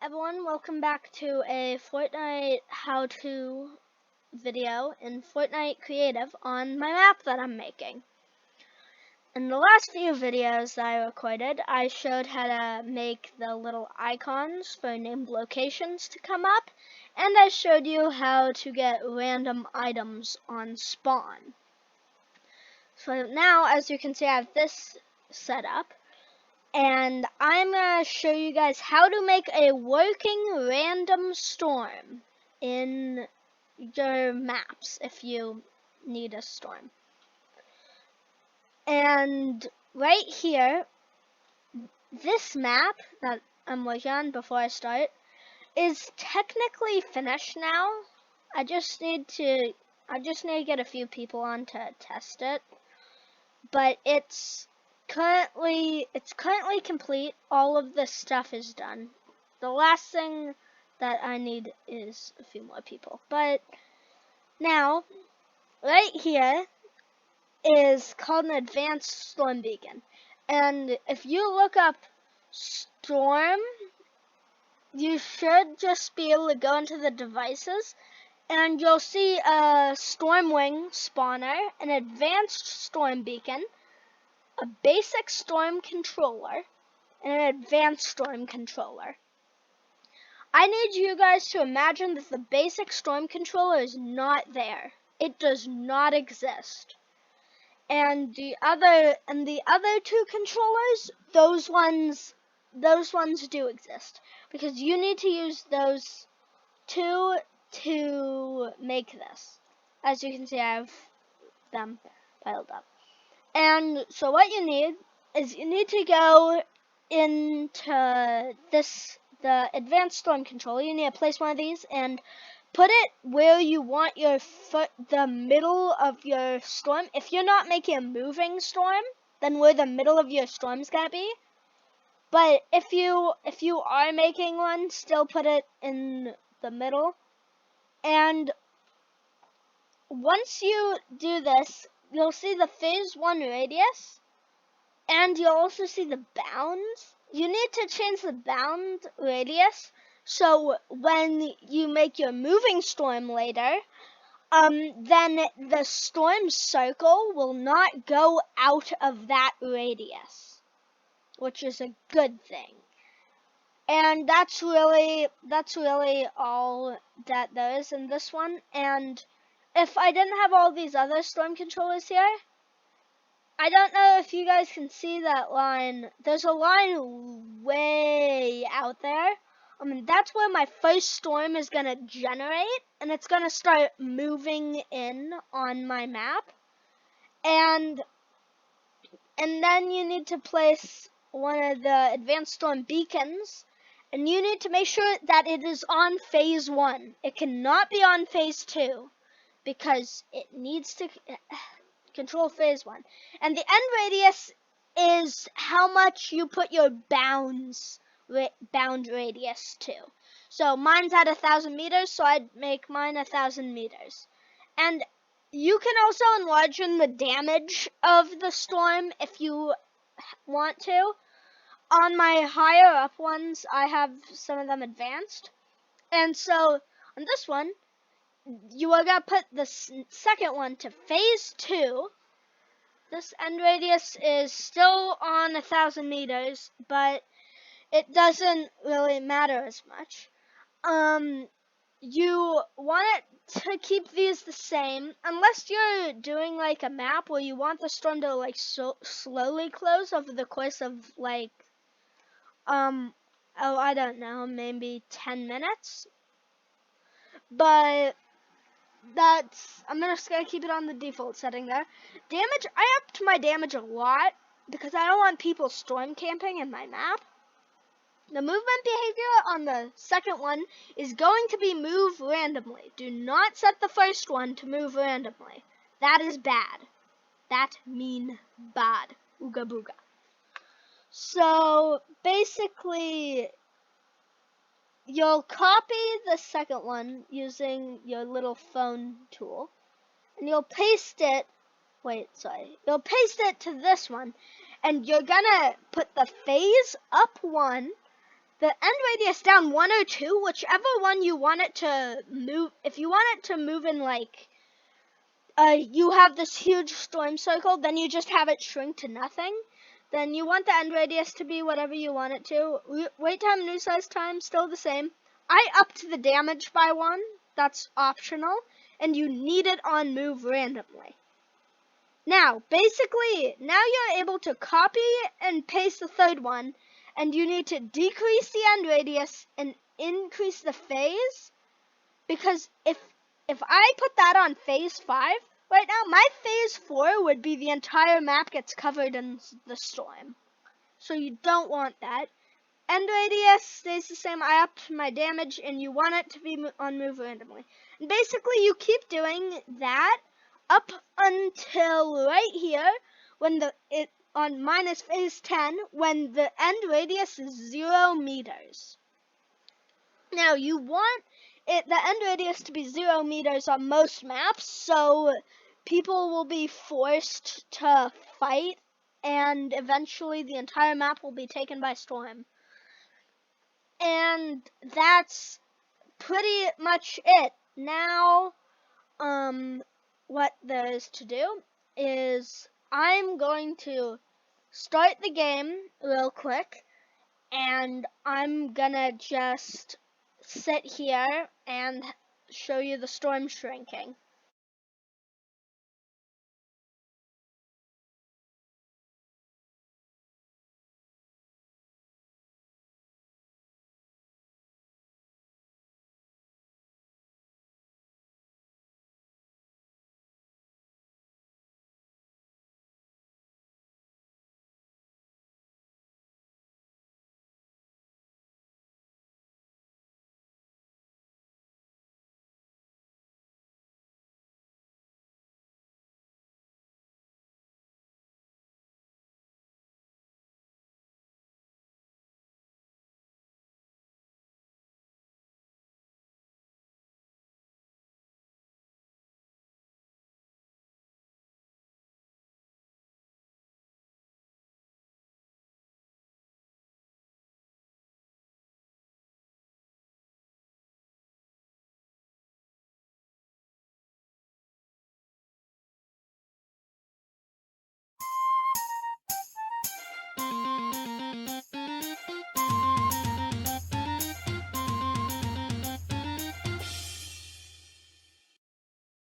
everyone, welcome back to a Fortnite how-to video in Fortnite Creative on my map that I'm making. In the last few videos that I recorded, I showed how to make the little icons for named locations to come up, and I showed you how to get random items on spawn. So now, as you can see, I have this set up. And I'm going to show you guys how to make a working random storm in your maps if you need a storm. And right here, this map that I'm working on before I start is technically finished now. I just need to get a few people on to test it. But it's currently complete. All of this stuff is done. The last thing that I need is a few more people. But now, right here is called an advanced storm beacon. And if you look up storm, you should just be able to go into the devices and you'll see a storm wing spawner, an advanced storm beacon, a basic storm controller, and an advanced storm controller. I need you guys to imagine that the basic storm controller is not there. It does not exist. And the other two controllers, those ones do exist, because you need to use those two to make this. As you can see, I have them piled up. And so what you need is you need to go into the advanced storm controller. You need to place one of these and put it where you want the middle of your storm. If you're not making a moving storm, then where the middle of your storm is gonna be. But if you are making one, still put it in the middle. And once you do this, you'll see the phase 1 radius, and you'll also see the bounds. You need to change the bound radius, so when you make your moving storm later, then the storm circle will not go out of that radius, which is a good thing. And that's really all that there is in this one. And if I didn't have all these other storm controllers here, I don't know if you guys can see that line. There's a line way out there. That's where my first storm is going to generate, and it's going to start moving in on my map. And then you need to place one of the advanced storm beacons, and you need to make sure that it is on phase 1. It cannot be on phase 2. Because it needs to control phase 1. And the end radius is how much you put your bound radius to. So mine's at 1,000 meters, so I'd make mine 1,000 meters. And you can also enlarge the damage of the storm if you want to. On my higher up ones, I have some of them advanced. And so on this one, you are going to put the second one to phase 2. This end radius is still on 1,000 meters, but it doesn't really matter as much. You want it to keep these the same, unless you're doing like a map where you want the storm to like slowly close over the course of like, I don't know, maybe 10 minutes. But I'm just going to keep it on the default setting there. Damage, I upped my damage a lot because I don't want people storm camping in my map. The movement behavior on the second one is going to be move randomly. Do not set the first one to move randomly. That is bad. That mean bad. Ooga booga. So basically, you'll copy the second one using your little phone tool, and you'll paste it to this one, and you're gonna put the phase up 1 the end radius down 1 or 2, whichever one you want it to move. If you want it to move in like, you have this huge storm circle, then you just have it shrink to nothing. Then you want the end radius to be whatever you want it to. Wait time, new size time, still the same. I upped the damage by 1. That's optional. And you need it on move randomly. Now, basically, now you're able to copy and paste the third one. And you need to decrease the end radius and increase the phase. Because if I put that on phase 5, right now, my phase 4 would be the entire map gets covered in the storm. So you don't want that. End radius stays the same. I upped my damage, and you want it to be on move randomly. And basically, you keep doing that up until right here, when on minus phase 10, when the end radius is 0 meters. Now, you want the end radius to be 0 meters on most maps, so people will be forced to fight, and eventually the entire map will be taken by storm. And that's pretty much it. Now, what there is to do is I'm going to start the game real quick, and I'm gonna just sit here and show you the storm shrinking.